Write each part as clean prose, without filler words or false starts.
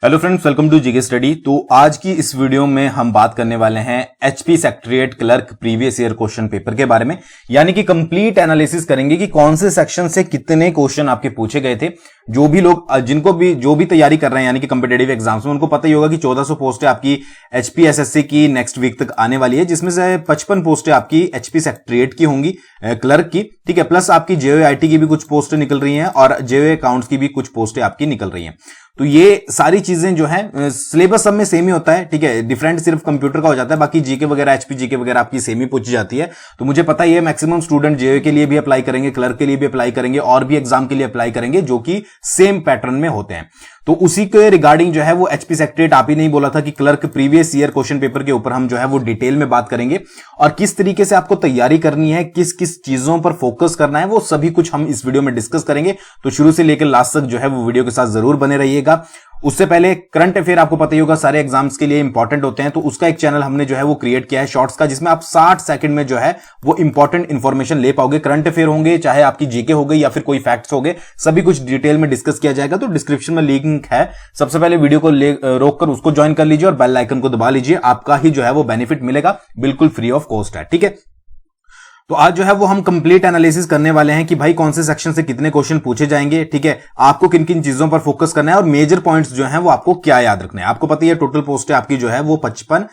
Hello friends, welcome to GK study. तो आज की इस वीडियो में हम बात करने वाले हैं HP secretariat clerk previous year question paper के बारे में, यानी कि कंप्लीट एनालिसिस करेंगे कि कौन से सेक्शन से कितने क्वेश्चन आपके पूछे गए थे। जो भी लोग जो भी तैयारी कर रहे हैं यानी कि कंपिटेटिव एग्जाम्स में, उनको पता ही होगा कि 1400 पोस्टें आपकी एचपी एसएससी की नेक्स्ट वीक तक आने वाली है, जिसमें से 55 पोस्टें आपकी एचपी सेक्रेटरीट की होंगी क्लर्क की, ठीक है। प्लस आपकी जेओआईटी की भी कुछ पोस्टें निकल रही हैं और जेओ अकाउंट्स की भी कुछ पोस्टें आपकी निकल रही हैं। तो ये सारी चीजें जो है सिलेबस सब में सेम ही होता है, ठीक है। डिफरेंट सिर्फ कंप्यूटर का हो जाता है, बाकी जीके वगैरह एचपी जीके वगैरह आपकी सेम ही पूछी जाती है। तो मुझे पता ही है मैक्सिमम स्टूडेंट जेओ के लिए भी अप्लाई करेंगे, क्लर्क के लिए भी अप्लाई करेंगे और भी एग्जाम के लिए अप्लाई करेंगे जो कि सेम पैटर्न में होते हैं। तो उसी के रिगार्डिंग जो है वो एचपी सेक्रेटरीट आप ही नहीं बोला था कि clerk previous year question paper के ऊपर हम जो है वो डिटेल में बात करेंगे और किस तरीके से आपको तैयारी करनी है, किस किस चीजों पर फोकस करना है, वो सभी कुछ हम इस वीडियो में डिस्कस करेंगे। तो शुरू से लेकर लास्ट तक जो है वो वीडियो के साथ जरूर बने रहिएगा। उससे पहले करंट अफेयर आपको पता ही होगा सारे एग्जाम्स के लिए इंपॉर्टेंट होते हैं, तो उसका एक चैनल हमने जो है वो क्रिएट किया है शॉर्ट्स का, जिसमें आप 60 सेकंड में जो है वो इंपॉर्टेंट इंफॉर्मेशन ले पाओगे। करंट अफेयर होंगे, चाहे आपकी जीके हो गई या फिर कोई फैक्ट्स हो गए, सभी कुछ डिटेल में डिस्कस किया जाएगा। तो डिस्क्रिप्शन में लिंक है, सबसे पहले वीडियो को रोककर उसको ज्वाइन कर लीजिए और बेल आइकन को दबा लीजिए, आपका ही जो है वो बेनिफिट मिलेगा, बिल्कुल फ्री ऑफ कॉस्ट है, ठीक है। तो आज जो है वो हम कंप्लीट एनालिसिस करने वाले हैं कि भाई कौन से सेक्शन से कितने क्वेश्चन पूछे जाएंगे, ठीक है। आपको किन किन चीजों पर फोकस करना है और मेजर पॉइंट्स जो हैं वो आपको क्या याद रखना है। आपको पता है टोटल पोस्ट आपकी जो है वो 55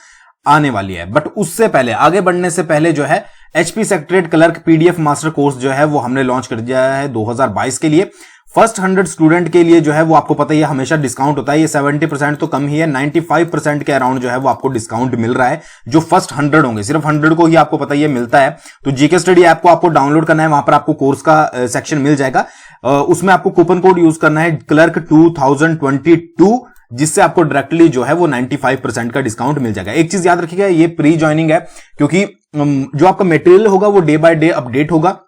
आने वाली है, बट उससे पहले आगे बढ़ने से पहले जो है HP secretariat clerk PDF master course जो है वो हमने लॉन्च कर दिया है 2022 के लिए। फर्स्ट 100 स्टूडेंट के लिए जो है वो आपको पता ही है हमेशा डिस्काउंट होता है। ये 70% तो कम ही है, 95% के अराउंड जो है वो आपको डिस्काउंट मिल रहा है। जो फर्स्ट 100 होंगे, सिर्फ 100 को ही आपको पता ही है मिलता है। तो जीके स्टडी ऐप को आपको डाउनलोड करना है, वहां पर आपको कोर्स का सेक्शन मिल जाएगा। उसमें आपको कूपन कोड यूज करना है क्लर्क 2022, जिससे आपको डायरेक्टली जो है वो 95% का डिस्काउंट मिल जाएगा। एक चीज याद रखिएगा, ये प्री ज्वाइनिंग है, क्योंकि जो आपका मटेरियल होगा वो डे बाय डे अपडेट होगा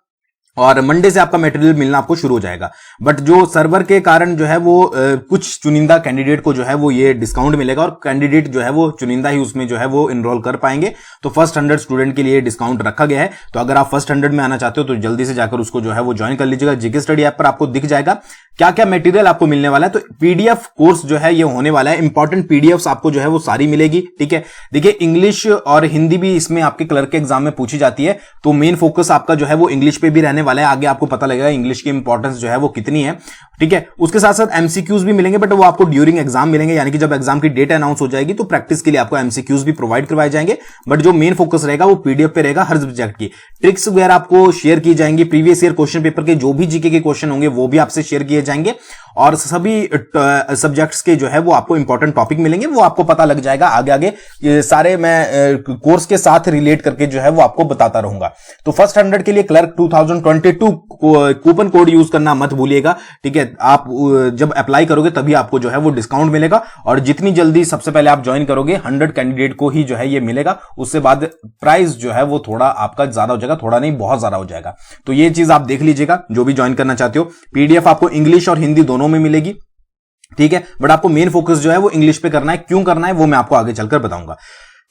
और मंडे से आपका मटेरियल मिलना आपको शुरू हो जाएगा। बट जो सर्वर के कारण जो है वो कुछ चुनिंदा कैंडिडेट को जो है वो ये डिस्काउंट मिलेगा और कैंडिडेट जो है वो चुनिंदा ही उसमें जो है वो इनरोल कर पाएंगे। तो फर्स्ट 100 स्टूडेंट के लिए डिस्काउंट रखा गया है। तो अगर आप फर्स्ट 100 में आना चाहते हो तो जल्दी से जाकर उसको जो है वो ज्वाइन कर लीजिएगा। जीके स्टडी ऐप पर आपको दिख जाएगा क्या क्या मटेरियल आपको मिलने वाला है। तो पीडीएफ कोर्स जो है ये होने वाला है, इंपॉर्टेंट पीडीएफ आपको जो है वो सारी मिलेगी, ठीक है। देखिए इंग्लिश और हिंदी भी इसमें आपके क्लर्क के एग्जाम में पूछी जाती है, तो मेन फोकस आपका जो है वो इंग्लिश पे भी रहने वाला है। आगे आपको पता लगेगा इंग्लिश की इंपॉर्टेंस जो है वो कितनी है, ठीक है। उसके साथ साथ एमसीक्यूज भी मिलेंगे, बट वो आपको ड्यूरिंग एग्जाम मिलेंगे, यानी कि जब एग्जाम की डेट अनाउंस हो जाएगी तो प्रैक्टिस के लिए आपको एमसीक्यूज भी प्रोवाइड करवाए जाएंगे। बट जो मेन फोकस रहेगा वो पीडीएफ पे रहेगा। हर सब्जेक्ट की ट्रिक्स वगैरह आपको शेयर की जाएंगी। प्रीवियस ईयर क्वेश्चन पेपर के जो भी जीके के क्वेश्चन होंगे वो भी आपसे शेयर किए जाएंगे और सभी सब्जेक्ट्स के जो है वो आपको इंपॉर्टेंट टॉपिक मिलेंगे, वो आपको पता लग जाएगा। आगे आगे ये सारे मैं कोर्स के साथ रिलेट करके जो है वो आपको बताता रहूंगा। तो फर्स्ट 100 के लिए क्लर्क 2022 कूपन कोड यूज करना मत भूलिएगा, ठीक है। आप जब अप्लाई करोगे तभी आपको जो है वो डिस्काउंट मिलेगा और जितनी जल्दी सबसे पहले आप ज्वाइन करोगे 100 कैंडिडेट को ही जो है ये मिलेगा। उससे बाद प्राइस जो है वो थोड़ा आपका ज्यादा हो जाएगा, थोड़ा नहीं बहुत ज्यादा हो जाएगा। तो ये चीज आप देख लीजिएगा जो भी ज्वाइन करना चाहते हो। पीडीएफ आपको इंग्लिश और हिंदी दोनों में मिलेगी, ठीक है। बट आपको मेन फोकस जो है वो इंग्लिश पे करना है। क्यों करना है वो मैं आपको आगे चलकर बताऊंगा।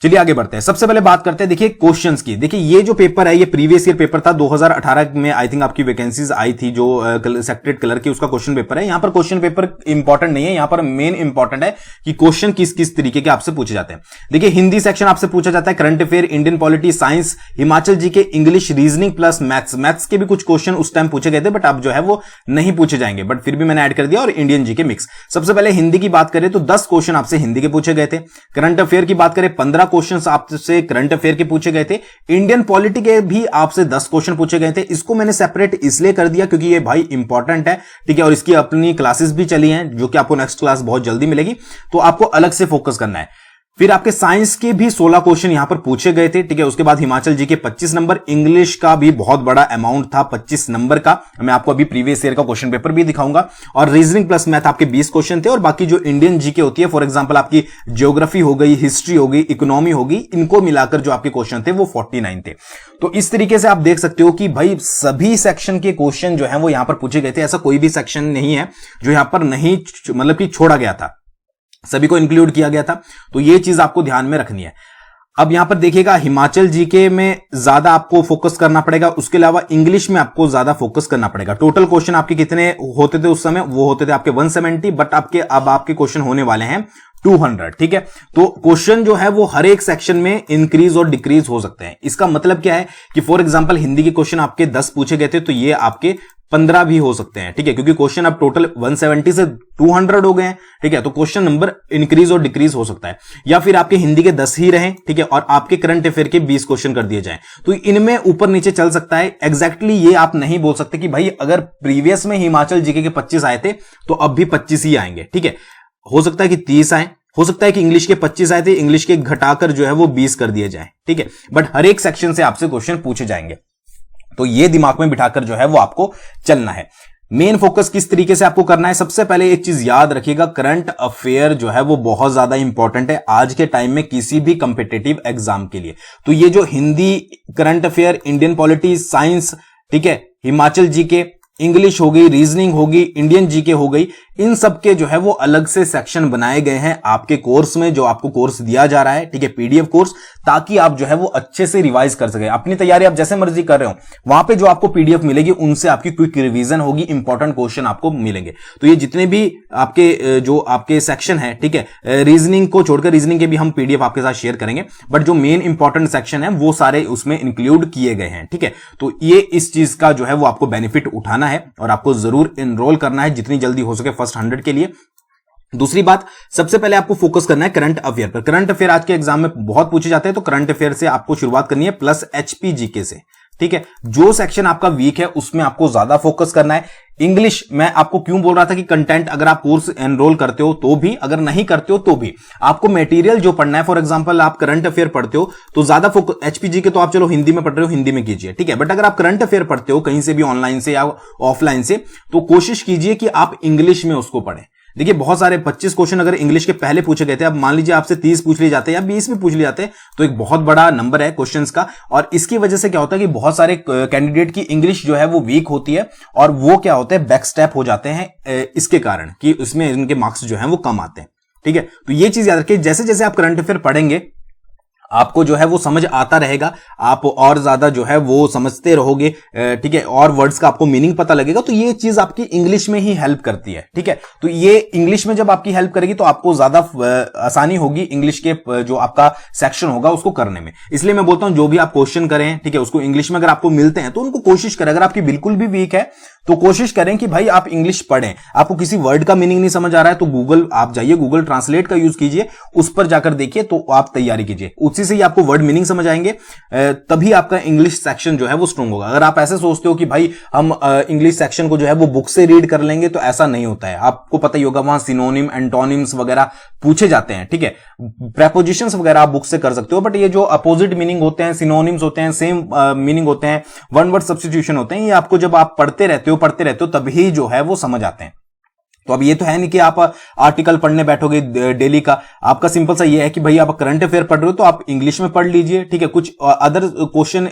चलिए आगे बढ़ते हैं। सबसे पहले बात करते हैं देखिए क्वेश्चंस की। देखिए ये जो पेपर है ये प्रीवियस ईयर पेपर था, 2018 में आई थिंक आपकी वैकेंसीज आई थी जो सेक्रेटरीट क्लर्क की, उसका क्वेश्चन पेपर है। यहां पर क्वेश्चन पेपर इंपॉर्टेंट नहीं है, यहां पर मेन इंपॉर्टेंट है कि क्वेश्चन किस किस तरीके के आपसे पूछे जाते हैं। देखिए हिंदी सेक्शन आपसे पूछा जाता है current affair, Indian polity, science, Himachal GK, English, reasoning plus maths के भी कुछ क्वेश्चन उस टाइम पूछे गए थे, बट अब जो है वो नहीं पूछे जाएंगे, बट फिर भी मैंने ऐड कर दिया। और इंडियन जीके मिक्स। सबसे पहले हिंदी की बात करें तो 10 क्वेश्चन आपसे हिंदी के पूछे गए थे। करंट अफेयर की बात करें 15 क्वेश्चन आपसे करंट अफेयर के पूछे गए थे। इंडियन पॉलिटी के भी आपसे 10 क्वेश्चन पूछे गए थे। इसको मैंने सेपरेट इसलिए कर दिया क्योंकि ये भाई इंपॉर्टेंट है, ठीक है। और इसकी अपनी क्लासेस भी चली हैं जो कि आपको नेक्स्ट क्लास बहुत जल्दी मिलेगी, तो आपको अलग से फोकस करना है। फिर आपके साइंस के भी 16 क्वेश्चन यहां पर पूछे गए थे, ठीक है। उसके बाद हिमाचल जी के 25 नंबर, इंग्लिश का भी बहुत बड़ा अमाउंट था 25 नंबर का, मैं आपको अभी प्रीवियस ईयर का क्वेश्चन पेपर भी दिखाऊंगा। और रीजनिंग प्लस मैथ आपके 20 क्वेश्चन थे। और बाकी जो इंडियन जीके होती है, फॉर एग्जांपल आपकी ज्योग्राफी हो गई, हिस्ट्री हो गई, इकोनॉमी होगी, इनको मिलाकर जो आपके क्वेश्चन थे वो 49 थे। तो इस तरीके से आप देख सकते हो कि भाई सभी सेक्शन के क्वेश्चन जो है वो यहां पर पूछे गए थे। ऐसा कोई भी सेक्शन नहीं है जो यहां पर नहीं मतलब कि छोड़ा गया था, सभी को इंक्लूड किया गया था। तो ये चीज आपको ध्यान में रखनी है। अब यहां पर देखिएगा हिमाचल जीके में ज्यादा आपको फोकस करना पड़ेगा, उसके अलावा इंग्लिश में आपको ज्यादा फोकस करना पड़ेगा। टोटल क्वेश्चन आपके कितने होते थे उस समय, वो होते थे आपके 170, बट अब आपके क्वेश्चन होने वाले हैं 200। ठीक है, तो क्वेश्चन जो है वो हर एक सेक्शन में इंक्रीज और डिक्रीज हो सकते हैं। इसका मतलब क्या है कि फॉर एग्जांपल हिंदी के क्वेश्चन आपके 10 पूछे गए थे, तो ये आपके 15 भी हो सकते हैं। ठीक है, क्योंकि क्वेश्चन अब टोटल 170 से 200 हो गए हैं। ठीक है, तो क्वेश्चन नंबर इंक्रीज और डिक्रीज हो सकता है, या फिर आपके हिंदी के 10 ही रहें, ठीक है, और आपके करंट अफेयर के 20 क्वेश्चन कर दिए जाएं, तो इनमें ऊपर नीचे चल सकता है। एग्जैक्टली ये आप नहीं बोल सकते कि भाई अगर प्रीवियस में हिमाचल जीके के 25 आए थे तो अब भी 25 ही आएंगे। ठीक है, हो सकता है कि 30 आए, हो सकता है कि इंग्लिश के 25 आए थे, इंग्लिश के घटाकर जो है वो 20 कर दिए जाए। ठीक है, बट हर एक सेक्शन से आपसे क्वेश्चन पूछे जाएंगे, तो ये दिमाग में बिठाकर जो है वो आपको चलना है। मेन फोकस किस तरीके से आपको करना है, सबसे पहले एक चीज याद रखिएगा, करंट अफेयर जो है वो बहुत ज्यादा इंपॉर्टेंट है आज के टाइम में किसी भी कंपिटिटिव एग्जाम के लिए। तो ये जो Hindi current affair, Indian polity, science, ठीक है, हिमाचल जीके, इंग्लिश हो गई, रीजनिंग होगी, इंडियन जीके हो गई, इन सब के जो है वो अलग से सेक्शन बनाए गए हैं आपके कोर्स में, जो आपको कोर्स दिया जा रहा है। ठीक है, पीडीएफ कोर्स, ताकि आप जो है वो अच्छे से रिवाइज कर सके। अपनी तैयारी आप जैसे मर्जी कर रहे हो, वहां पे जो आपको पीडीएफ मिलेगी उनसे आपकी क्विक रिवीजन होगी, इंपॉर्टेंट क्वेश्चन आपको मिलेंगे। तो ये जितने भी आपके जो आपके सेक्शन है, ठीक है, रीजनिंग को छोड़कर, रीजनिंग के भी हम पीडीएफ आपके साथ शेयर करेंगे, बट जो मेन इंपॉर्टेंट सेक्शन है वो सारे उसमें इंक्लूड किए गए हैं। ठीक है, तो ये इस चीज का जो है वो आपको बेनिफिट उठाना है और आपको जरूर एनरोल करना है जितनी जल्दी हो सके फर्स्ट 100 के लिए। दूसरी बात, सबसे पहले आपको फोकस करना है करंट अफेयर पर। करंट अफेयर आज के एग्जाम में बहुत पूछे जाते हैं, तो करंट अफेयर से आपको शुरुआत करनी है, प्लस एचपी जीके से। ठीक है, जो सेक्शन आपका वीक है उसमें आपको ज्यादा फोकस करना है। इंग्लिश, मैं आपको क्यों बोल रहा था कि कंटेंट अगर आप कोर्स एनरोल करते हो तो भी, अगर नहीं करते हो तो भी आपको मटेरियल जो पढ़ना है, फॉर एग्जांपल आप करंट अफेयर पढ़ते हो तो ज्यादा फोकस, एचपीजी के तो आप चलो हिंदी में पढ़ रहे हो, हिंदी में कीजिए। ठीक है, बट अगर आप करंट अफेयर पढ़ते हो कहीं से भी, ऑनलाइन से या ऑफलाइन से, तो कोशिश कीजिए कि आप इंग्लिश में उसको पढ़ें। देखिए बहुत सारे 25 क्वेश्चन अगर इंग्लिश के पहले पूछे गए थे, अब मान लीजिए आपसे 30 पूछ लिए जाते हैं या 20 भी पूछ लिए जाते हैं, तो एक बहुत बड़ा नंबर है क्वेश्चंस का। और इसकी वजह से क्या होता है कि बहुत सारे कैंडिडेट की इंग्लिश जो है वो वीक होती है, और वो क्या होता है, बैक स्टेप हो जाते हैं इसके कारण कि उसमें इनके मार्क्स जो है वो कम आते हैं। ठीक है, तो ये चीज याद रखिए, जैसे जैसे आप करंट अफेयर पढ़ेंगे आपको जो है वो समझ आता रहेगा, आप और ज्यादा जो है वो समझते रहोगे। ठीक है, और वर्ड्स का आपको मीनिंग पता लगेगा, तो ये चीज आपकी इंग्लिश में ही हेल्प करती है। ठीक है, तो ये इंग्लिश में जब आपकी हेल्प करेगी तो आपको ज्यादा आसानी होगी इंग्लिश के जो आपका सेक्शन होगा उसको करने में। इसलिए मैं बोलता हूं जो भी आप क्वेश्चन करें, ठीक है, उसको इंग्लिश में अगर आपको मिलते हैं तो उनको कोशिश करें। अगर आपकी बिल्कुल भी वीक है तो कोशिश करें कि भाई आप इंग्लिश पढ़ें। आपको किसी वर्ड का मीनिंग नहीं समझ आ रहा है तो गूगल आप जाइए, गूगल ट्रांसलेट का यूज कीजिए, उस पर जाकर देखिए, तो आप तैयारी कीजिए, उसी से ही आपको वर्ड मीनिंग समझ आएंगे, तभी आपका इंग्लिश सेक्शन जो है वो स्ट्रांग होगा। अगर आप ऐसे सोचते हो कि भाई हम इंग्लिश सेक्शन को जो है वो बुक से रीड कर लेंगे, तो ऐसा नहीं होता है। आपको पता ही होगा वहां सिनोनिम, एंटोनिम्स वगैरह पूछे जाते हैं। ठीक है, प्रेपोजिशंस वगैरह आप बुक से कर सकते हो, बट ये जो अपोजिट मीनिंग होते हैं, सिनोनिम्स होते हैं, सेम मीनिंग होते हैं, वन वर्ड सब्स्टिट्यूशन होते हैं, ये आपको जब आप पढ़ते रहते हो तभी जो है वो समझ आते हैं। तो अब ये तो है नहीं कि आप आर्टिकल पढ़ने बैठोगे डेली का, आपका सिंपल सा ये है कि भाई आप करंट अफेयर पढ़ रहे हो तो आप इंग्लिश में पढ़ लीजिए। ठीक है, कुछ अदर क्वेश्चन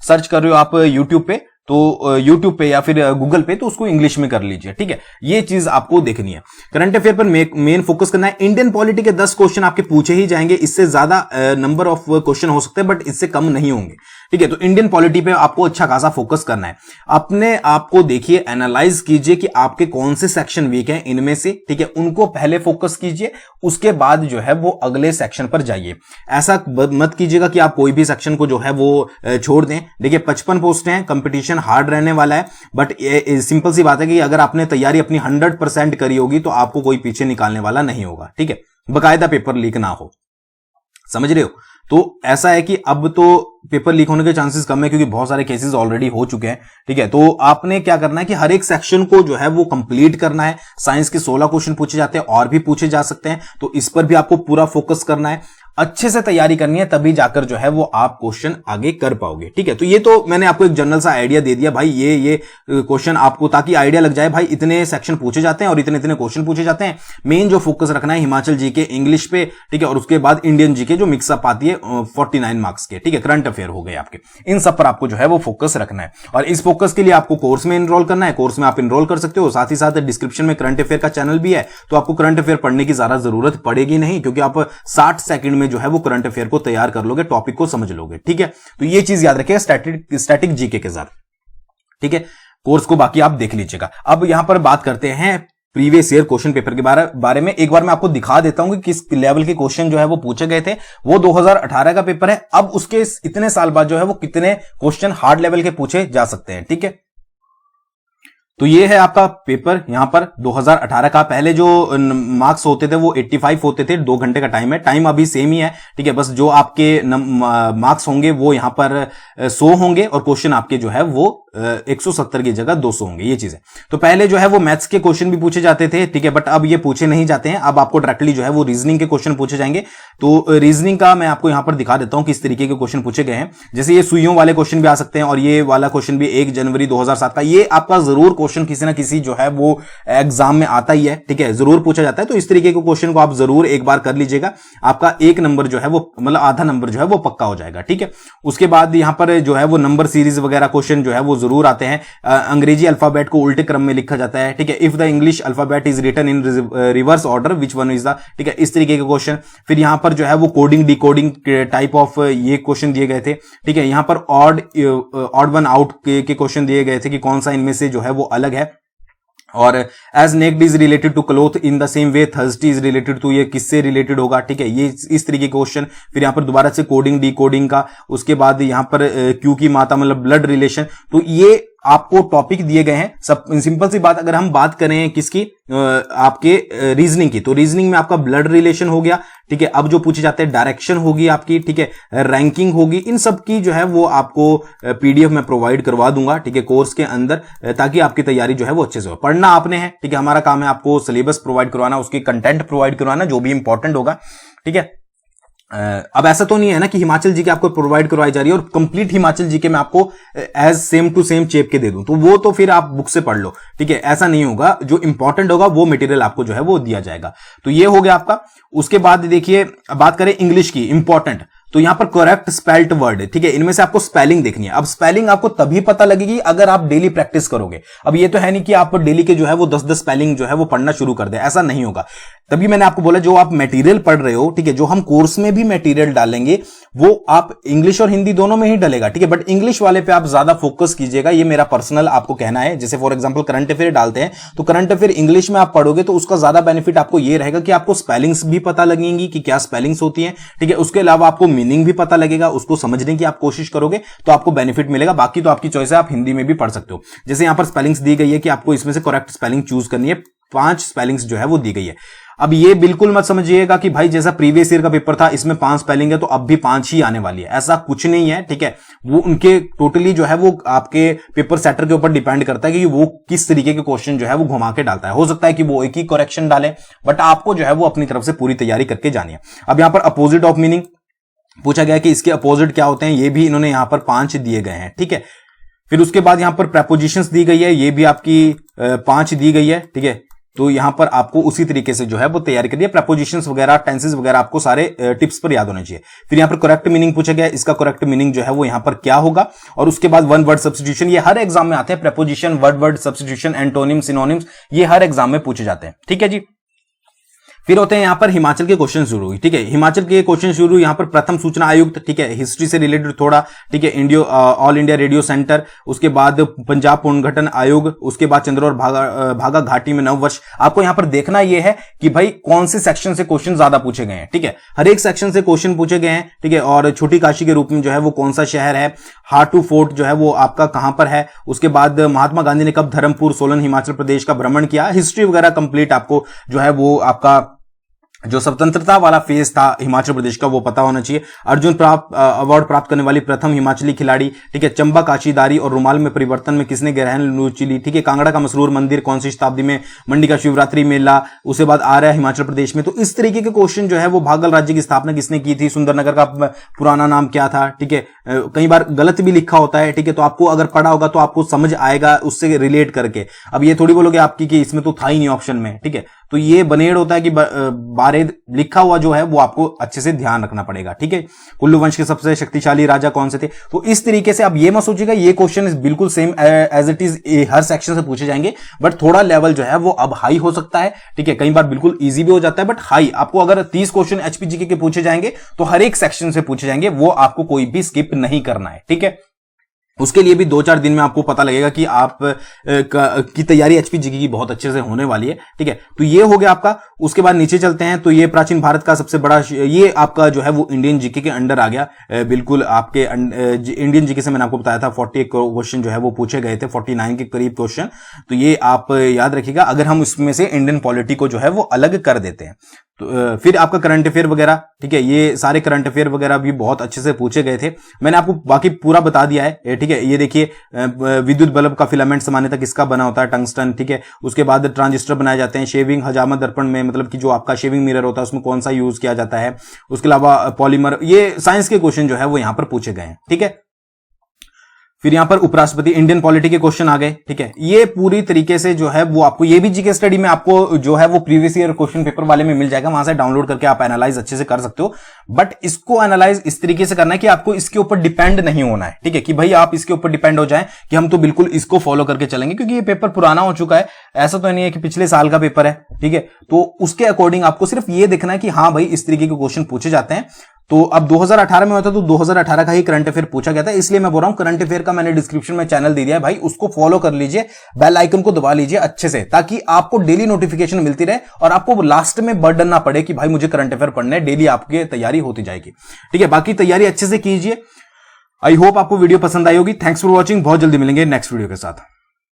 सर्च कर रहे हो आप यूट्यूब पे, तो यूट्यूब पे या फिर गूगल पे, तो उसको इंग्लिश में कर लीजिए। ठीक है, ये चीज आपको देखनी है। करंट अफेयर पर मेन फोकस करना है। इंडियन पॉलिटी के 10 क्वेश्चन आपके पूछे ही जाएंगे, इससे ज्यादा नंबर ऑफ क्वेश्चन हो सकते हैं बट इससे कम नहीं होंगे। ठीक है, तो इंडियन पॉलिटी पे आपको अच्छा खासा फोकस करना है। अपने आपको देखिए, एनालाइज कीजिए कि आपके कौन से सेक्शन वीक हैं इनमें से। ठीक है, उनको पहले फोकस कीजिए, उसके बाद जो है वो अगले सेक्शन पर जाइए। ऐसा मत कीजिएगा कि आप कोई भी सेक्शन को जो है वो छोड़ दें। देखिए 55 पोस्टें हैं, कंपटीशन हार्ड रहने वाला है, बट सिंपल सी बात है कि अगर आपने तैयारी अपनी 100% करी होगी तो आपको कोई पीछे निकालने वाला नहीं होगा। ठीक है, बकायदा पेपर लीक ना हो, समझ रहे हो। तो ऐसा है कि अब तो पेपर लीक होने के चांसेस कम है क्योंकि बहुत सारे केसेस ऑलरेडी हो चुके हैं। ठीक है, तो आपने क्या करना है कि हर एक सेक्शन को जो है वो कंप्लीट करना है। साइंस के 16 क्वेश्चन पूछे जाते हैं और भी पूछे जा सकते हैं, तो इस पर भी आपको पूरा फोकस करना है, अच्छे से तैयारी करनी है, तभी जाकर जो है वो आप क्वेश्चन आगे कर पाओगे। ठीक है, तो ये तो मैंने आपको एक जनरल सा आइडिया दे दिया भाई, ये क्वेश्चन आपको, ताकि आइडिया लग जाए भाई इतने सेक्शन पूछे जाते हैं और इतने इतने क्वेश्चन पूछे जाते हैं। मेन जो फोकस रखना है हिमाचल जीके, इंग्लिश पे, ठीक है, और उसके बाद इंडियन जीके जो मिक्सअप आती है 49 मार्क्स के। ठीक है, करंट अफेयर हो गए आपके, इन सब पर आपको जो है वो फोकस रखना है। और इस फोकस के लिए आपको कोर्स में एनरोल करना है। कोर्स में आप एनरोल कर सकते हो, साथ ही साथ डिस्क्रिप्शन में करंट अफेयर का चैनल भी है, तो आपको करंट अफेयर पढ़ने की ज्यादा जरूरत पड़ेगी नहीं, क्योंकि आप 60 सेकंड में जो है वो करंट अफेयर को तैयार कर लोगे, टॉपिक को समझ लोगे। ठीक है, तो ये चीज याद रखिएगा स्टैटिक जीके के साथ। ठीक है, कोर्स को बाकी आप देख लीजिएगा। अब यहां पर बात करते हैं प्रीवियस ईयर क्वेश्चन पेपर के बारे में। एक बार मैं आपको दिखा देता हूं कि किस लेवल के क्वेश्चन जो है वो पूछे गए थे। वो 2018 का पेपर है। अब उसके इतने साल बाद जो है वो कितने क्वेश्चन हार्ड लेवल के पूछे जा सकते हैं। ठीक है, तो ये है आपका पेपर यहां पर 2018 का। पहले जो मार्क्स होते थे वो 85 होते थे, 2 घंटे का टाइम है। टाइम अभी सेम ही है। ठीक है, बस जो आपके मार्क्स होंगे वो यहां पर 100 होंगे और क्वेश्चन आपके जो है वो 170 की जगह 200 होंगे। ये चीज है। तो पहले जो है वो मैथ्स के क्वेश्चन भी पूछे जाते थे। ठीक है, बट अब ये पूछे नहीं जाते हैं। अब आपको डायरेक्टली जो है वो रीजनिंग के क्वेश्चन पूछे जाएंगे। तो रीजनिंग का मैं आपको यहां पर दिखा देता हूं किस तरीके के क्वेश्चन पूछे गए हैं। जैसे ये सुइयों वाले क्वेश्चन भी आ सकते हैं और ये वाला क्वेश्चन भी 1 जनवरी 2007 का। ये आपका जरूर क्वेश्चन किसी ना किसी जो है वो एग्जाम में आता ही है। ठीक है, जरूर पूछा जाता है। तो इस तरीके के क्वेश्चन को आप जरूर एक बार कर लीजिएगा। आपका 1 नंबर जो है वो मतलब आधा नंबर जो है वो पक्का हो जाएगा। ठीक है, उसके बाद यहां पर जो है वो नंबर सीरीज वगैरह क्वेश्चन जो है वो जरूर आते हैं। अंग्रेजी अल्फाबेट को उल्टे क्रम में लिखा जाता है। ठीक है, if the English alphabet is written in reverse order which one is the. ठीक है, इस तरीके के क्वेश्चन। फिर यहां पर जो है वो कोडिंग डिकोडिंग टाइप ऑफ ये क्वेश्चन दिए गए थे। ठीक है, यहां पर ऑड वन आउट के क्वेश्चन दिए गए थे कि कौन सा इनमें से जो है वो अलग है। और as naked is related to cloth in the same way thirsty is related to, ये किससे रिलेटेड होगा। ठीक है, ये इस तरीके के क्वेश्चन। फिर यहां पर दोबारा से कोडिंग डिकोडिंग का। उसके बाद यहां पर क्यू की माता मतलब ब्लड रिलेशन। तो ये आपको टॉपिक दिए गए हैं। सब सिंपल सी बात, अगर हम बात करें किसकी आपके रीजनिंग की, तो रीजनिंग में आपका ब्लड रिलेशन हो गया। ठीक है, अब जो पूछे जाते हैं डायरेक्शन होगी आपकी। ठीक है, रैंकिंग होगी। इन सब की जो है वो आपको पीडीएफ में प्रोवाइड करवा दूंगा। ठीक है, कोर्स के अंदर, ताकि आपकी तैयारी जो है वो अच्छे से हो। पढ़ना आपने है। ठीक है, हमारा काम है आपको सिलेबस प्रोवाइड करवाना, उसकी कंटेंट प्रोवाइड करवाना जो भी इंपॉर्टेंट होगा। ठीक है, अब ऐसा तो नहीं है ना कि हिमाचल जीके आपको प्रोवाइड करवाई जा रही है और कंप्लीट हिमाचल जीके मैं आपको एज सेम टू सेम चेप के दे दूं, तो वो तो फिर आप बुक से पढ़ लो। ठीक है, ऐसा नहीं होगा। जो इंपॉर्टेंट होगा वो मटेरियल आपको जो है वो दिया जाएगा। तो ये हो गया आपका। उसके बाद देखिए, बात करें इंग्लिश की, इंपॉर्टेंट, तो यहां पर करेक्ट स्पेल्ड वर्ड। ठीक है, इनमें से आपको स्पेलिंग देखनी है। अब स्पेलिंग आपको तभी पता लगेगी अगर आप डेली प्रैक्टिस करोगे। अब ये तो है नहीं कि आप डेली के जो है वो 10-10 स्पेलिंग जो है वो पढ़ना शुरू कर दे, ऐसा नहीं होगा। तभी मैंने आपको बोला जो आप मटेरियल पढ़ रहे हो, ठीक है, जो हम कोर्स में भी मटेरियल डालेंगे वो आप इंग्लिश और हिंदी दोनों में ही डलेगा। ठीक है, बट इंग्लिश वाले पे आप ज्यादा फोकस कीजिएगा। ये मेरा पर्सनल आपको कहना है। जैसे फॉर एग्जांपल करंट अफेयर डालते हैं, तो करंट अफेयर इंग्लिश में आप पढ़ोगे तो उसका ज्यादा बेनिफिट आपको ये रहेगा कि आपको स्पेलिंग्स भी पता लगेंगी कि क्या स्पेलिंग्स होती हैं। ठीक है, उसके अलावा आपको मीनिंग भी पता लगेगा, उसको समझने की आप कोशिश करोगे तो आपको बेनिफिट मिलेगा। बाकी तो आपकी चॉइस है, आप हिंदी में भी पढ़ सकते हो। जैसे यहां पर स्पेलिंग्स दी गई है कि आपको इसमें से करेक्ट स्पेलिंग चूज करनी है। 5 स्पेलिंग्स जो है वो दी गई है। अब ये बिल्कुल मत समझिएगा कि भाई जैसा प्रीवियस ईयर का पेपर था इसमें 5 स्पेलिंग है तो अब भी 5 ही आने वाली है, ऐसा कुछ नहीं है। ठीक है, वो उनके टोटली जो है वो आपके पेपर सेटर के ऊपर डिपेंड करता है कि वो किस तरीके के क्वेश्चन जो है वो घुमा के डालता है। हो सकता है कि वो एक ही करेक्शन डाले, बट आपको जो है वो अपनी तरफ से पूरी तैयारी करके जानी है। अब यहां पर अपोजिट ऑफ मीनिंग पूछा गया कि इसके अपोजिट क्या होते हैं, ये भी इन्होंने यहां पर 5 दिए गए हैं। ठीक है, फिर उसके बाद यहां पर प्रेपोजिशंस दी गई है, ये भी आपकी 5 दी गई है। ठीक है, तो यहां पर आपको उसी तरीके से जो है वो तैयारी करनी है। प्रेपोजिशंस वगैरह, टेंसेस वगैरह आपको सारे टिप्स पर याद होने चाहिए। फिर यहां पर करेक्ट मीनिंग पूछा गया, इसका करेक्ट मीनिंग जो है वो यहां पर क्या होगा। और उसके बाद वन वर्ड सब्स्टिट्यूशन, ये हर एग्जाम में आते हैं। Preposition, word substitution, antonym, synonyms, ये हर एग्जाम में पूछे जाते हैं। ठीक है जी। फिर होते हैं यहां पर हिमाचल के क्वेश्चन शुरू हुई। ठीक है, हिमाचल के क्वेश्चन शुरू यहां पर प्रथम सूचना आयुक्त, ठीक है, हिस्ट्री से रिलेटेड थोड़ा। ठीक है, ऑल इंडिया रेडियो सेंटर, उसके बाद पंजाब पुनर्गठन आयोग, उसके बाद चंद्र और भागा घाटी में 9 वर्ष। आपको यहां पर देखना यह है कि भाई कौन से सेक्शन से क्वेश्चन ज्यादा पूछे गए हैं। ठीक है, हर एक सेक्शन से क्वेश्चन पूछे गए हैं। ठीक है, और छोटी काशी के रूप में जो है वो कौन सा शहर है, हाटू फोर्ट जो है वो आपका कहां पर है, उसके बाद महात्मा गांधी ने कब धर्मपुर, सोलन, हिमाचल प्रदेश का भ्रमण किया। हिस्ट्री वगैरह कंप्लीट आपको जो है वो आपका जो स्वतंत्रता वाला फेज था हिमाचल प्रदेश का वो पता होना चाहिए। अर्जुन अवार्ड प्राप्त करने वाली प्रथम हिमाचली खिलाड़ी। ठीक है, चंबा काशीदारी और रुमाल में परिवर्तन में किसने गहन रुचि ली। ठीक है, कांगड़ा का मसरूर मंदिर कौन सी शताब्दी में, मंडी का शिवरात्रि मेला, उसके बाद आ रहा है हिमाचल प्रदेश में। तो इस तरीके के क्वेश्चन जो है वो भागल राज्य की स्थापना किसने की थी, सुंदरनगर का पुराना नाम क्या था। ठीक है, कई बार गलत भी लिखा होता है। ठीक है, तो आपको अगर पढ़ा होगा तो आपको समझ आएगा उससे रिलेट करके। अब ये थोड़ी बोलोगे आपकी कि इसमें तो था ही नहीं ऑप्शन में। ठीक है, तो ये बनेड़ होता है कि बारेद लिखा हुआ जो है वो आपको अच्छे से ध्यान रखना पड़ेगा, ठीक है। कुल्लू वंश के सबसे शक्तिशाली राजा कौन से थे, तो इस तरीके से आप ये मत सोचिएगा ये क्वेश्चन बिल्कुल सेम एज इट इज हर सेक्शन से पूछे जाएंगे, बट थोड़ा लेवल जो है वो अब हाई हो सकता है, ठीक है। कई बार बिल्कुल इजी भी हो जाता है, बट हाई आपको अगर 30 क्वेश्चन एचपीजीके के पूछे जाएंगे तो हर एक सेक्शन से पूछे जाएंगे, वो आपको कोई भी स्किप नहीं करना है, ठीक है। उसके लिए भी 2-4 दिन में आपको पता लगेगा कि आप की तैयारी एचपीजीके की बहुत अच्छे से होने वाली है, ठीक है। तो ये हो गया आपका। उसके बाद नीचे चलते हैं, तो ये प्राचीन भारत का सबसे बड़ा, ये आपका जो है वो इंडियन जीके के अंडर आ गया, बिल्कुल आपके इंडियन जीके से मैंने आपको बताया था 48 क्वेश्चन जो है वो पूछे गए थे, 49 के करीब क्वेश्चन, तो ये आप याद रखिएगा। अगर हम उसमें से इंडियन पॉलिटी को जो है वो अलग कर देते हैं, तो फिर आपका करंट अफेयर वगैरह, ठीक है, ये सारे करंट अफेयर वगैरह भी बहुत अच्छे से पूछे गए थे, मैंने आपको बाकी पूरा बता दिया है, ठीक है। ये देखिए विद्युत बल्ब का फिलामेंट सामान्यतः किसका बना होता है, टंगस्टन, ठीक है। उसके बाद ट्रांजिस्टर बनाए जाते हैं, शेविंग हजामत दर्पण में, मतलब कि जो आपका शेविंग मिरर होता है उसमें कौन सा यूज किया जाता है। उसके अलावा पॉलीमर, ये साइंस के क्वेश्चन जो है वो यहां पर पूछे गए हैं, ठीक है। फिर यहां पर उपराष्ट्रपति, इंडियन पॉलिटी के क्वेश्चन आ गए, ठीक है। ये पूरी तरीके से जो है वो आपको, ये भी जीके स्टडी में आपको जो है वो प्रीवियस ईयर क्वेश्चन पेपर वाले में मिल जाएगा, वहां से डाउनलोड करके आप एनालाइज अच्छे से कर सकते हो। बट इसको एनालाइज इस तरीके से करना है कि आपको इसके ऊपर डिपेंड नहीं होना है, ठीक है, कि भाई आप इसके ऊपर डिपेंड हो जाए कि हम तो बिल्कुल इसको फॉलो करके चलेंगे, क्योंकि ये पेपर पुराना हो चुका है, ऐसा तो नहीं है कि पिछले साल का पेपर है, ठीक है। तो उसके अकॉर्डिंग आपको सिर्फ ये देखना है कि हाँ भाई इस तरीके के क्वेश्चन पूछे जाते हैं। तो अब 2018 में हुआ था, तो 2018 का ही करंट अफेयर पूछा गया था, इसलिए मैं बोल रहा हूं करंट अफेयर का मैंने डिस्क्रिप्शन में चैनल दे दिया है भाई, उसको फॉलो कर लीजिए, बेल आइकन को दबा लीजिए अच्छे से, ताकि आपको डेली नोटिफिकेशन मिलती रहे और आपको लास्ट में बर्डन ना पड़े कि भाई मुझे करंट अफेयर पढ़ना है, डेली आपकी तैयारी होती जाएगी, ठीक है। बाकी तैयारी अच्छे से कीजिए। आई होप आपको वीडियो पसंद आई होगी। Thanks for watching. बहुत जल्दी मिलेंगे नेक्स्ट वीडियो के साथ।